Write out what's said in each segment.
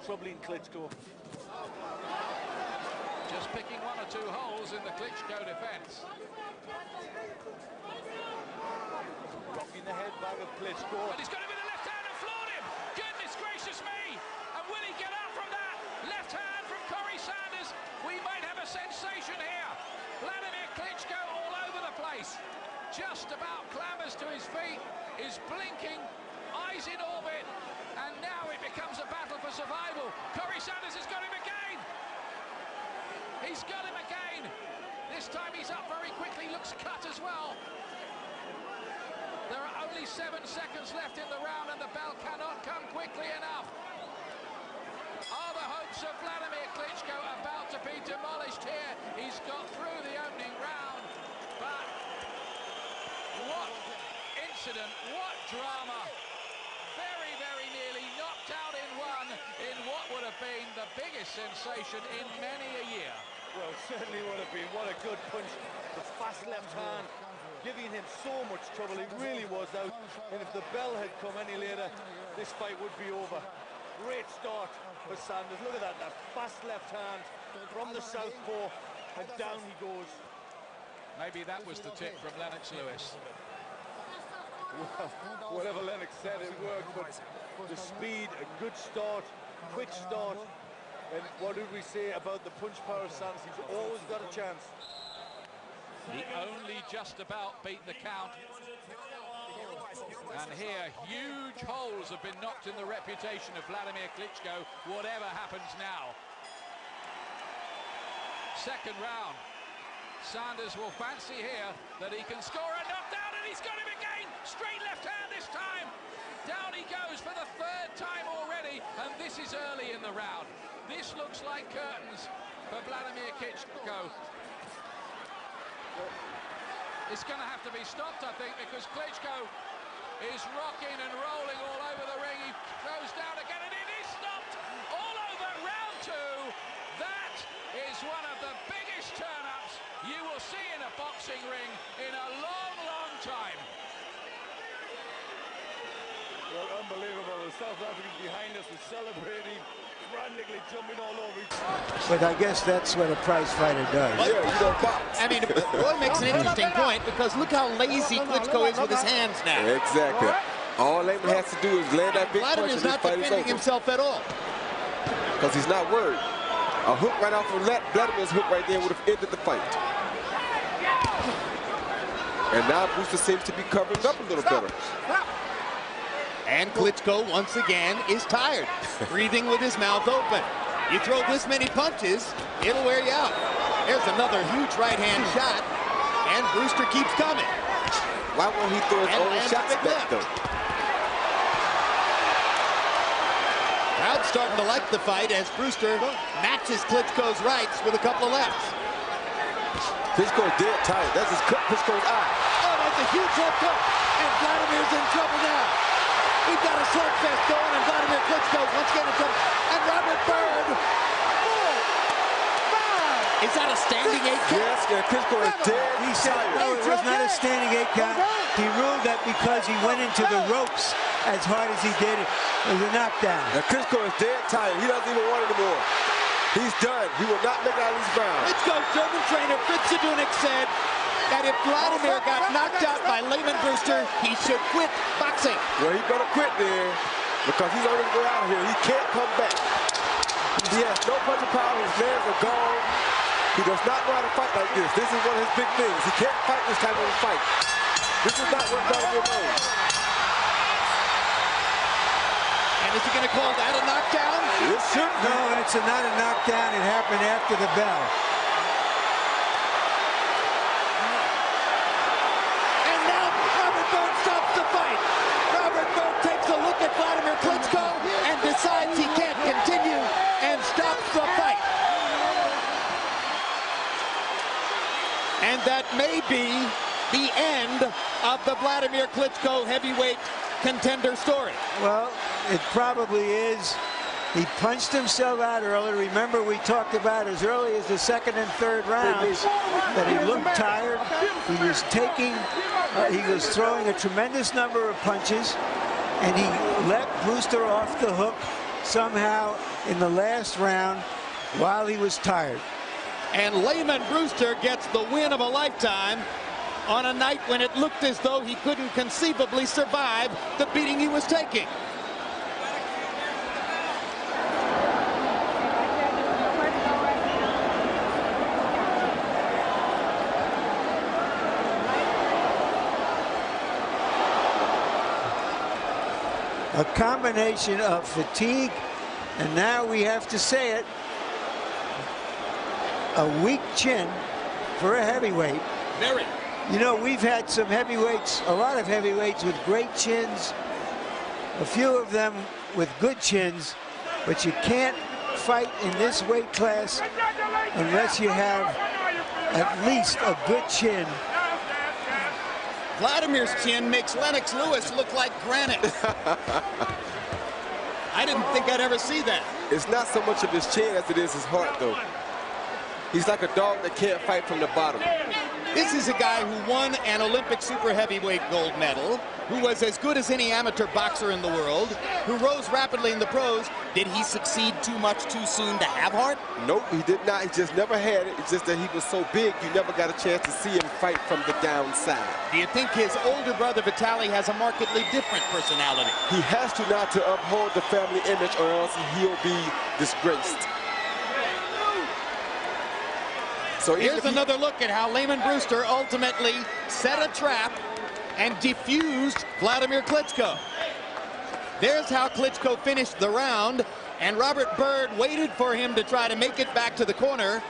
troubling Klitschko. Just picking one or two holes in the Klitschko defense. Rocking the head back of Klitschko. But he's got him with the left hand and floored him. Goodness gracious me. And will he get up from that left hand from Corey Sanders? We might have a sensation here. Vladimir Klitschko all over the place. Just about clambers to his feet, is blinking, eyes in orbit, and now it becomes a battle for survival. Corey Sanders has got him again. He's got him again. This time he's up very quickly, looks cut as well. There are only 7 seconds left in the round and the bell cannot come quickly enough. Are the hopes of Vladimir Klitschko about to be demolished here? He's got through the opening round, but what incident, what drama. Very, very nearly knocked out in one in what would have been the biggest sensation in many a year. Well, certainly would have been. What a good punch. The fast left hand, giving him so much trouble. He really was out. And if the bell had come any later, this fight would be over. Great start for Sanders. Look at that, that fast left hand from the southpaw, and down he goes. Maybe that was the tip from Lennox Lewis. Well, whatever Lennox said, it worked, but the speed, a good start, quick start, and what did we say about the punch power of Sanders? He's always got a chance. He only just about beat the count. And here, huge holes have been knocked in the reputation of Vladimir Klitschko, whatever happens now. Second round. Sanders will fancy here that he can score a knockdown, and he's got him again! Straight left hand this time! Down he goes for the 3rd time already, and this is early in the round. This looks like curtains for Vladimir Klitschko. It's going to have to be stopped, I think, because Klitschko is rocking and rolling all over the ring. He goes down again, and it is stopped all over round 2. That is one of the biggest turn-ups you will see in a boxing ring in a long, long time. Well, unbelievable. The South Africans behind us were celebrating, frantically jumping all over each other. But I guess that's what a prize fighter does. Yeah, you don't box. I mean, Roy makes an interesting point, because look how lazy Klitschko is with his hands now. Exactly. All Lehman has to do is land that big punch and Vladimir's this not fight is defending over. himself at all. Because he's not worried. A hook right off of Vladimir's hook right there would have ended the fight. And now Brewster seems to be covering up a little better. And Klitschko, once again, is tired, breathing with his mouth open. You throw this many punches, it'll wear you out. There's another huge right-hand shot, and Brewster keeps coming. Why won't he throw his own shots back, though? Crowd's starting to like the fight as Brewster matches Klitschko's rights with a couple of lefts. Klitschko's dead tired. That's his Klitschko's eye. Oh, that's a huge left hook, and Vladimir's in trouble now. We've got a slugfest going, and Vladimir Klitschko once again in trouble. And Robert Bird. 4, 5. Is that a standing 8 count? Yes, and Klitschko is dead. He said, no, it was not a standing 8 count. He ruled that because he went into the ropes as hard as he did, it was a knockdown. And Klitschko is dead tired. He doesn't even want it anymore. He's done. He will not make it out of these rounds. Klitschko's German trainer Fritz Zadunik said that if Vladimir got knocked out by Lehman Brewster, he should quit boxing. Well, he better quit there, because he's already going out here. He can't come back. He has no punching power. His legs are gone. He does not know how to fight like this. This is one of his big things. He can't fight this type of a fight. This is not what Vladimir knows. And is he going to call that a knockdown? It should be. No, it's not a knockdown. It happened after the bell. And now Robert Bird stops the fight. Robert Bird takes a look at Vladimir Klitschko and decides he can't continue and stops the fight. And that may be the end of the Vladimir Klitschko heavyweight contender story. Well, it probably is. He punched himself out early. Remember, we talked about as early as the 2nd and 3rd rounds that he looked tired. He was taking, he was throwing a tremendous number of punches, and he let Brewster off the hook somehow in the last round while he was tired. And Layman Brewster gets the win of a lifetime on a night when it looked as though he couldn't conceivably survive the beating he was taking. A combination of fatigue, and now we have to say it, a weak chin for a heavyweight. Very. You know, we've had some heavyweights, a lot of heavyweights with great chins, a few of them with good chins, but you can't fight in this weight class unless you have at least a good chin. Vladimir's chin makes Lennox Lewis look like granite. I didn't think I'd ever see that. It's not so much of his chin as it is his heart, though. He's like a dog that can't fight from the bottom. This is a guy who won an Olympic super heavyweight gold medal, who was as good as any amateur boxer in the world, who rose rapidly in the pros. Did he succeed too much too soon to have heart? Nope, he did not. He just never had it. It's just that he was so big, you never got a chance to see him fight from the downside. Do you think his older brother Vitaly has a markedly different personality? He has to not to uphold the family image, or else he'll be disgraced. So here's another look at how Layman Brewster ultimately set a trap and defused Vladimir Klitschko. There's how Klitschko finished the round, and Robert Byrd waited for him to try to make it back to the corner.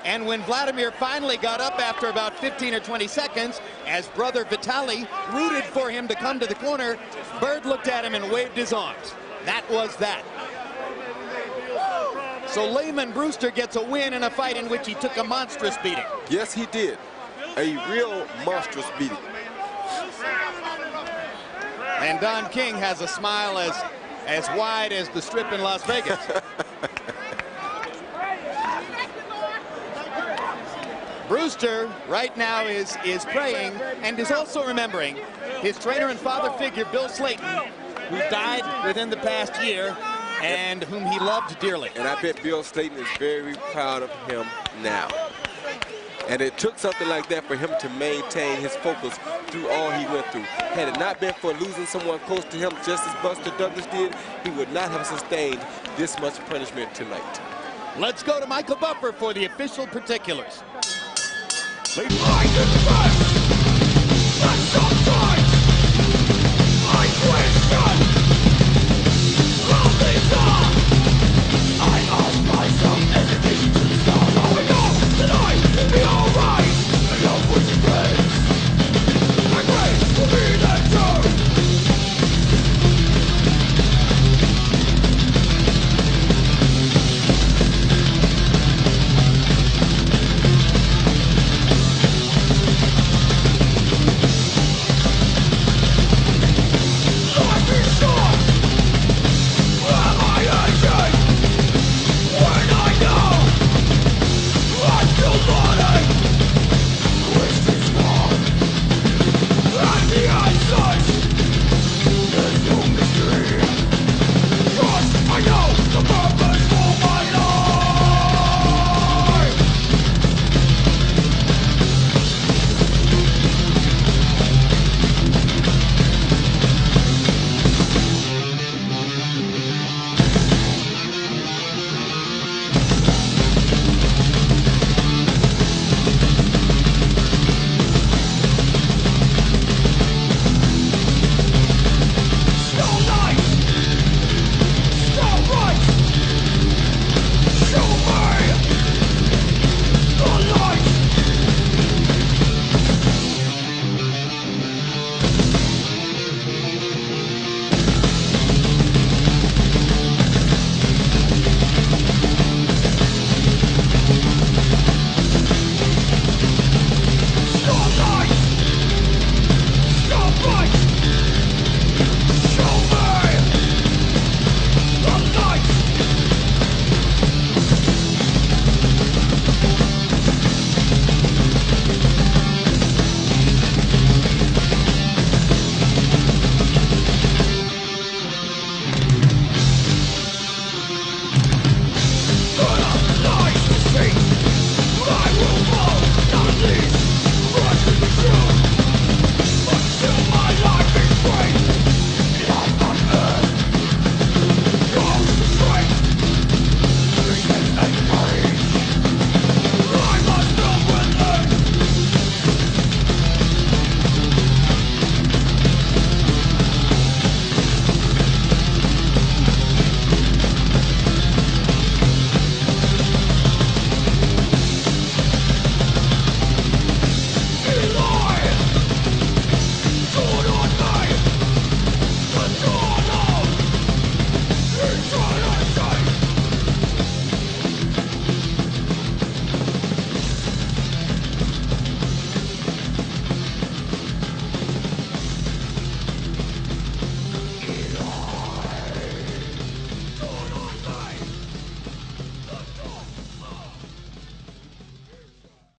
And when Vladimir finally got up after about 15 or 20 seconds, as brother Vitaly rooted for him to come to the corner, Byrd looked at him and waved his arms. That was that. So Layman Brewster gets a win in a fight in which he took a monstrous beating. Yes, he did. A real monstrous beating. And Don King has a smile as wide as the Strip in Las Vegas. Brewster right now is praying and is also remembering his trainer and father figure, Bill Slayton, who died within the past year and whom he loved dearly. And I bet Bill Slayton is very proud of him now. And it took something like that for him to maintain his focus through all he went through. Had it not been for losing someone close to him, just as Buster Douglas did, he would not have sustained this much punishment tonight. Let's go to Michael Buffer for the official particulars. Let's go!